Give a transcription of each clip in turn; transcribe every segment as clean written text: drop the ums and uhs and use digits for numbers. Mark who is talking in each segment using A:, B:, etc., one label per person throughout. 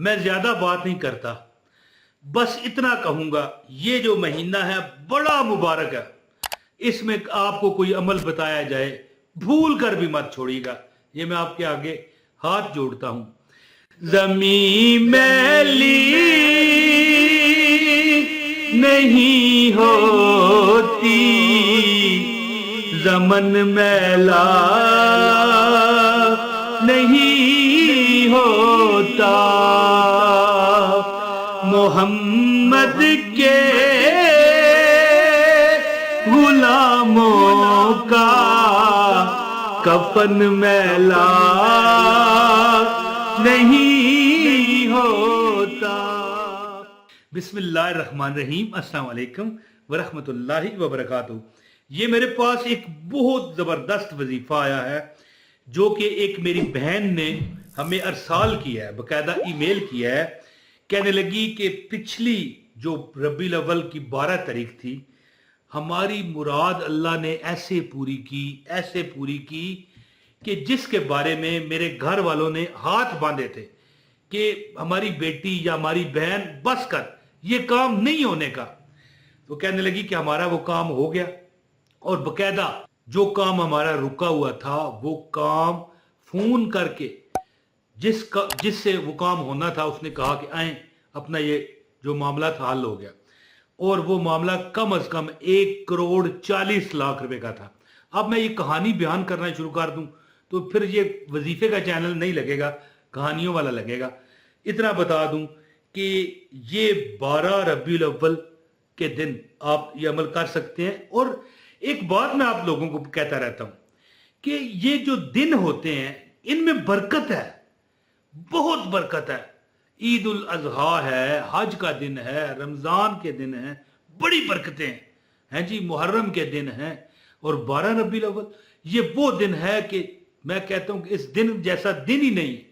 A: मैं ज्यादा बात नहीं करता, बस इतना कहूंगा, ये जो महीना है बड़ा मुबारक है। इसमें आपको कोई अमल बताया जाए, भूल कर भी मत छोड़िएगा। ये मैं आपके आगे हाथ जोड़ता हूं। ज़मीं मैली नहीं होती, ज़मन मैला नहीं होता, मोहम्मद के गुलामों का कफन मैला नहीं होता। बिस्मिल्लाहिर्रहमानिर्रहीम। अस्सलाम वालेकुम वरहमतुल्लाहि वबरकातुहू। ये मेरे पास एक बहुत ज़बरदस्त वजीफ़ा आया है जो कि एक मेरी बहन ने हमें अरसाल किया है, बाकायदा ईमेल किया है। कहने लगी कि पिछली जो रबीउल अव्वल की 12 तारीख थी, हमारी मुराद अल्लाह ने ऐसे पूरी की कि जिसके बारे में मेरे घर वालों ने हाथ बांधे थे कि हमारी बेटी या हमारी बहन बस कर, ये काम नहीं होने का। तो कहने लगी कि हमारा वो काम हो गया, और बकायदा जो काम हमारा रुका हुआ था वो काम फोन करके जिससे वो काम होना था उसने कहा कि आए, अपना ये जो मामला था हल हो गया। और वो मामला कम अज कम 1,40,00,000 रुपए का था। अब मैं ये कहानी बयान करना शुरू कर दूं तो फिर ये वजीफे का चैनल नहीं लगेगा, कहानियों वाला लगेगा। इतना बता दूं कि ये 12 रबीउल अव्वल के दिन आप ये अमल कर सकते हैं। और एक बात मैं आप लोगों को कहता रहता हूं कि ये जो दिन होते हैं इनमें बरकत है, बहुत बरकत है। ईद उल अजहा है, हज का दिन है, रमजान के दिन है, बड़ी बरकतें हैं जी। मुहर्रम के दिन हैं और 12 रबीउल अव्वल ये वो दिन है कि मैं कहता हूं कि इस दिन जैसा दिन ही नहीं है,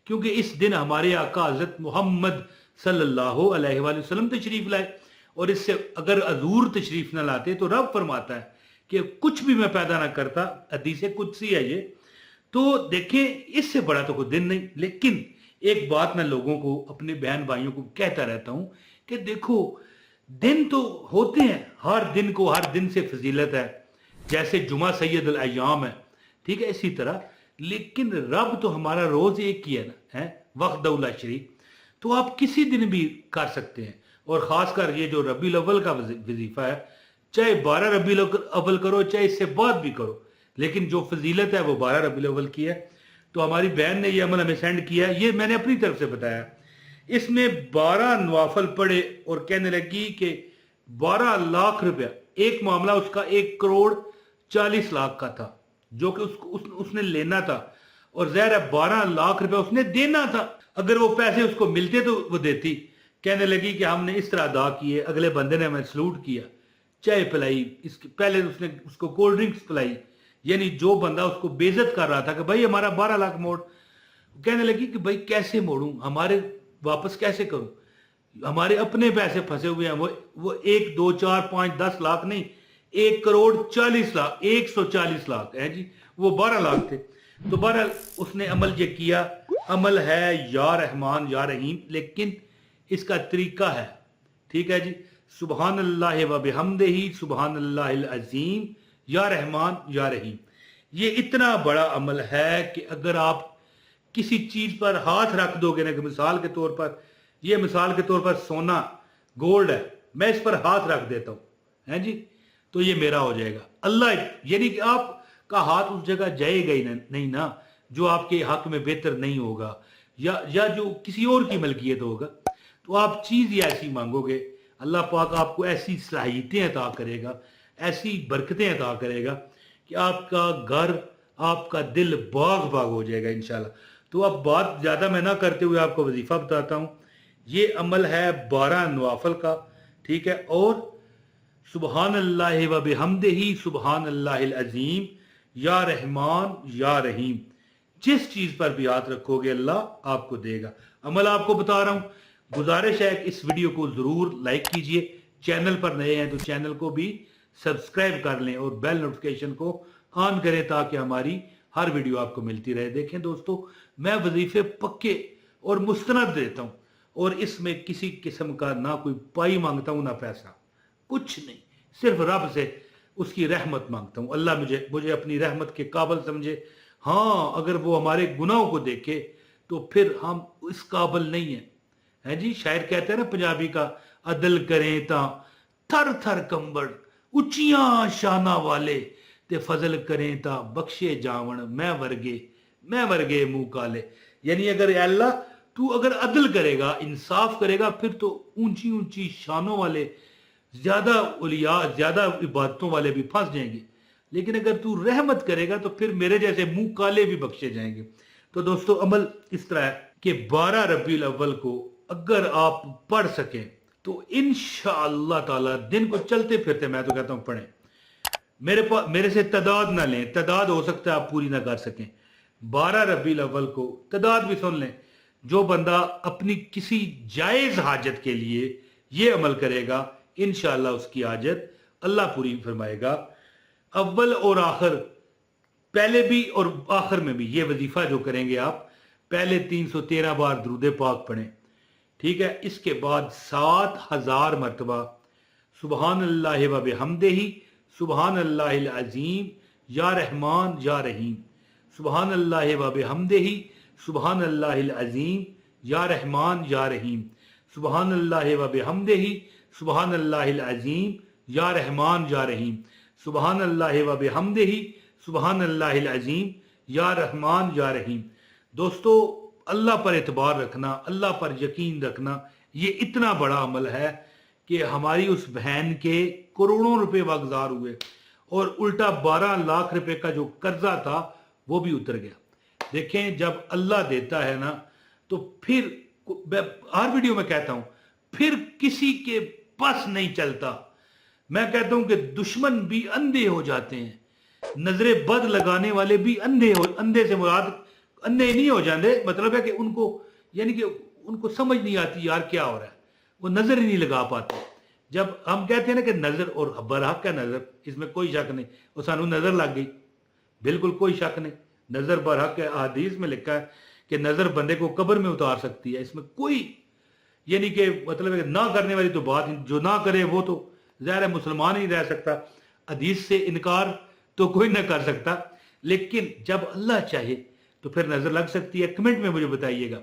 A: क्योंकि इस दिन हमारे आका हजरत मोहम्मद सल्लल्लाहु अलैहि वसल्लम तशरीफ लाए। और इससे अगर हजूर तशरीफ ना लाते तो रब फरमाता है कि कुछ भी मैं पैदा ना करता, हदीस कुदसी है ये। तो देखें, इससे बड़ा तो कोई दिन नहीं। लेकिन एक बात मैं लोगों को, अपने बहन भाइयों को कहता रहता हूं कि देखो, दिन तो होते हैं, हर दिन को हर दिन से फजीलत है। जैसे जुमा सैयदुल अय्याम है, ठीक है, इसी तरह। लेकिन रब तो हमारा रोज एक ही है ना, है वक्त दौला शरीफ। तो आप किसी दिन भी कर सकते हैं। और खासकर ये जो रबीउल अव्वल का वजीफा है, चाहे 12 रबीउल अव्वल करो, चाहे इससे बाद भी करो, लेकिन जो फजीलत है वो 12 रबीउल अव्वल की है। तो हमारी बहन ने ये अमल हमें सेंड किया है, ये मैंने अपनी तरफ से बताया। इसमें 12 नवाफल पढ़े और कहने लगी कि 12 लाख रुपया, एक मामला उसका 1,40,00,000 का था जो कि उसने लेना था। और ज़ाहिर है 12 लाख रुपया उसने देना था। अगर वो पैसे उसको मिलते तो वो देती। कहने लगी कि हमने इस तरह अदा किए, अगले बंदे ने हमें सलूट किया, चाय पिलाई, इसके पहले उसने उसको कोल्ड ड्रिंक्स पिलाई। यानी जो बंदा उसको बेइज्जत कर रहा था कि भाई हमारा 12 लाख मोड़, कहने लगी कि भाई कैसे मोड़ूं, हमारे वापस कैसे करूं, हमारे अपने पैसे फंसे हुए हैं। वो 1, 2, 4, 5, 10 लाख नहीं, 1,40,00,000, 140 लाख है जी। वो 12 लाख थे। तो बहरहाल उसने अमल ये किया। अमल है या रहमान या रहीम, लेकिन इसका तरीका है, ठीक है जी। सुबहान अल्लाह व बिहम्दिही सुबहान अल्लाहिल अज़ीम या रहमान या रहीम। ये इतना बड़ा अमल है कि अगर आप किसी चीज पर हाथ रख दोगे ना, कि मिसाल के तौर पर, ये मिसाल के तौर पर सोना गोल्ड है, मैं इस पर हाथ रख देता हूं, है जी, तो ये मेरा हो जाएगा। अल्लाह, यानी कि आपका हाथ उस जगह जाएगा ही नहीं ना जो आपके हक में बेहतर नहीं होगा, या जो किसी और की मलकियत होगा। तो आप चीज ही ऐसी मांगोगे, अल्लाह पाक आपको ऐसी सलाहियतें अता करेगा, ऐसी बरकतें अता करेगा कि आपका घर, आपका दिल बाग बाग हो जाएगा इंशाल्लाह। तो अब बात ज़्यादा मैं ना करते हुए आपको वजीफ़ा बताता हूँ। ये अमल है 12 नवाफल का, ठीक है। और सुबहान अल्लाह व बिहम्दिही सुबहान अल्लाहिल अज़ीम या रहमान या रहीम, जिस चीज़ पर भी हाथ रखोगे अल्लाह आपको देगा। अमल आपको बता रहा हूँ। गुजारिश है कि इस वीडियो को ज़रूर लाइक कीजिए, चैनल पर नए हैं तो चैनल को भी सब्सक्राइब कर लें और बेल नोटिफिकेशन को ऑन करें ताकि हमारी हर वीडियो आपको मिलती रहे। देखें दोस्तों, मैं वजीफे पक्के اور مستند देता हूँ, اور इसमें किसी किस्म का ना कोई पाई मांगता हूँ ना पैसा, कुछ नहीं, सिर्फ रब से उसकी रहमत मांगता हूँ. अल्लाह मुझे मुझे अपनी रहमत के काबिल समझे. हाँ, अगर वो हमारे गुनाहों को देखे तो फिर हम इस काबिल नहीं है. है जी, शायर कहते हैं ना पंजाबी का, अदल करें ता थर थर कंबड़ उचियां शाना वाले ते फजल करें ता बख्शे जावण मैं वर्गे मुंह काले. यानी अगर या अल्लाह तू अगर अदल करेगा, इंसाफ करेगा, फिर तो ऊंची ऊंची शानों वाले, ज्यादा उलिया, ज्यादा इबादतों वाले भी फंस जाएंगे, लेकिन अगर तू रहमत करेगा तो फिर मेरे जैसे मुंह काले भी बख्शे जाएंगे. तो दोस्तों, अमल इस तरह है कि 12 रबीउल अव्वल को अगर आप पढ़ सकें तो इंशाअल्लाह ताला दिन को चलते फिरते, मैं तो कहता हूं पढ़ें. मेरे से तादाद ना लें, तादाद हो सकता है आप पूरी ना कर सकें. 12 रबीउल अव्वल को तादाद भी सुन लें. जो बंदा अपनी किसी जायज हाजत के लिए ये अमल करेगा, इंशाअल्लाह उसकी हाजत अल्लाह पूरी फरमाएगा. अव्वल और आखिर, पहले भी और आखिर में भी ये वजीफा जो करेंगे आप, पहले 313 बार दुरूद पाक पढ़ें, ठीक है. इसके बाद 7000 मरतबा सुबहान अल्लाह व बिहम्दिही सुबहान अल्लाहिल अज़ीम या रहमान या रहीम, सुबहान अल्लाह व बिहम्दिही सुबहान अल्लाहिल अज़ीम या रहमान या रहीम, सुबहान अल्लाह व बिहम्दिही सुबहान अल्लाहिल अज़ीम या रहमान या रहीम, सुबहान अल्लाह व बिहम्दिही सुबहान अल्लाहिल अज़ीम या रहमान या रहीम. दोस्तों, अल्लाह पर एतबार रखना, अल्लाह पर यकीन रखना, ये इतना बड़ा अमल है कि हमारी उस बहन के करोड़ों रुपए वागजार हुए और उल्टा 12 लाख रुपए का जो कर्जा था वो भी उतर गया. देखें, जब अल्लाह देता है ना, तो फिर हर वीडियो में कहता हूं, फिर किसी के पास नहीं चलता. मैं कहता हूं कि दुश्मन भी अंधे हो जाते हैं, नजरे बद लगाने वाले भी अंधे से मुराद अंधे नहीं हो जाते, मतलब है कि उनको, यानी कि उनको समझ नहीं आती यार क्या हो रहा है, वो नजर ही नहीं लगा पाते. जब हम कहते हैं ना कि नजर और बरहक का नजर, इसमें कोई शक नहीं, वो सानू नजर लग गई, बिल्कुल कोई शक नहीं. नजर बरहक है, हदीस में लिखा है कि नजर बंदे को कब्र में उतार सकती है, इसमें कोई, यानी कि मतलब है ना करने वाली तो बात, जो ना करे वो तो ज़ाहिर है मुसलमान ही रह सकता. हदीस से इनकार तो कोई ना कर सकता, लेकिन जब अल्लाह चाहे तो फिर नजर लग सकती है. कमेंट में मुझे बताइएगा,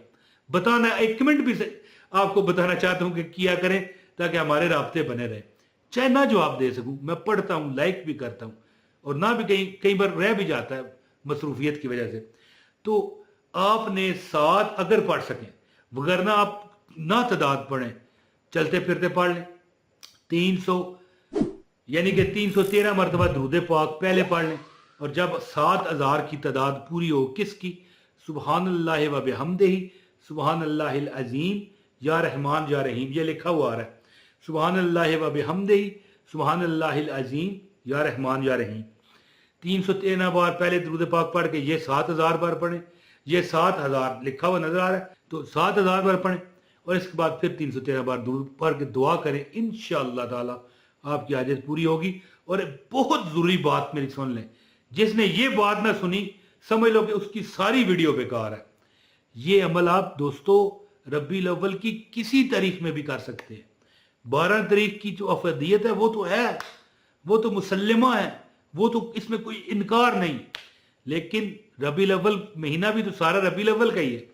A: बताना, एक कमेंट भी से आपको बताना चाहता हूं कि किया करें ताकि हमारे राब्ते बने रहे. चाहे ना जवाब दे सकूं, मैं पढ़ता हूं, लाइक भी करता हूं, और ना भी कई बार रह भी जाता है मसरूफियत की वजह से. तो आपने 7 अगर पढ़ सकें, वगरना आप ना तादाद पढ़ें, चलते फिरते पढ़ लें. 300 यानी कि 313 मरतबा दुरूद पाक पहले पढ़ लें, और जब 7000 की तादाद पूरी हो, किसकी, सुबहान अल्लाह व बिहम्दिही सुबहान अल्लाहिल अज़ीम या रहमान या रहीम, ये लिखा हुआ आ रहा है, सुबहान अल्लाह व बिहम्दिही सुबहान अल्लाहिल अज़ीम या रहमान या रहीम. 313 बार पहले दुरूद पाक पढ़ के ये 7000 बार पढ़ें. ये 7000 लिखा हुआ नजर आ रहा है, तो 7000 बार पढ़ें, और इसके बाद फिर 313 बार दुरूद पढ़ के दुआ करें. इंशाअल्लाह ताला आपकी हाजत पूरी होगी. और बहुत जरूरी बात मेरी सुन लें, जिसने ये बात ना सुनी समझ लो कि उसकी सारी वीडियो बेकार है. ये अमल आप दोस्तों रबीउल अव्वल की किसी तारीख में भी कर सकते हैं. 12 तारीख की जो अफदियत है वो तो है, वो तो मुसल्लमा है, वो तो इसमें कोई इनकार नहीं. लेकिन रबीउल अव्वल महीना भी तो सारा रबीउल अव्वल का ही है,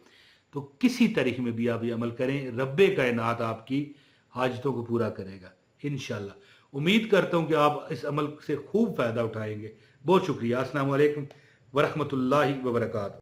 A: तो किसी तारीख में भी आप ये अमल करें, रब्बे कायनात आपकी हाजतों को पूरा करेगा इंशाअल्लाह. उम्मीद करता हूं कि आप इस अमल से खूब फायदा उठाएंगे. बहुत शुक्रिया. अस्सलाम वालेकुम व रहमतुल्लाहि व बरकातहू.